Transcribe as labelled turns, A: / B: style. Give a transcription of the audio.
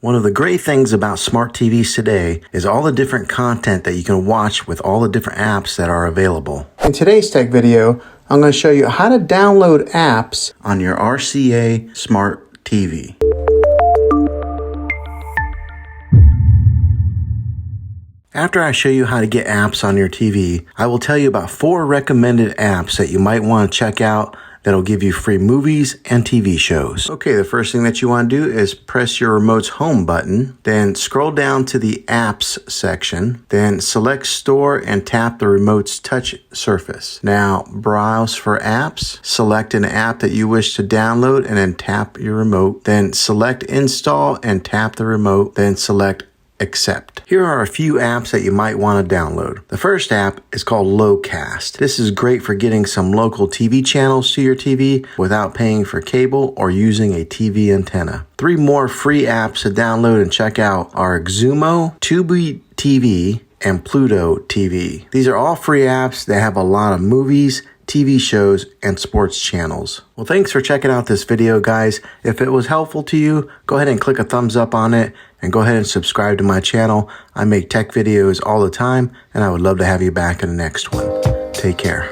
A: One of the great things about smart TVs today is all the different content that you can watch with all the different apps that are available. In today's tech video, I'm going to show you how to download apps on your RCA smart TV. After I show you how to get apps on your TV, I will tell you about 4 recommended apps that you might want to check out that'll give you free movies and TV shows. Okay, the first thing that you want to do is press your remote's home button, then scroll down to the apps section, then select store and tap the remote's touch surface. Now browse for apps, select an app that you wish to download and then tap your remote, then select install and tap the remote, then select accept. Here are a few apps that you might want to download. The first app is called Locast. This is great for getting some local TV channels to your TV without paying for cable or using a TV antenna. 3 more free apps to download and check out are Xumo, Tubi TV, and Pluto TV. These are all free apps that have a lot of movies, TV shows, and sports channels. Well, thanks for checking out this video, guys. If it was helpful to you, go ahead and click a thumbs up on it and go ahead and subscribe to my channel. I make tech videos all the time, and I would love to have you back in the next one. Take care.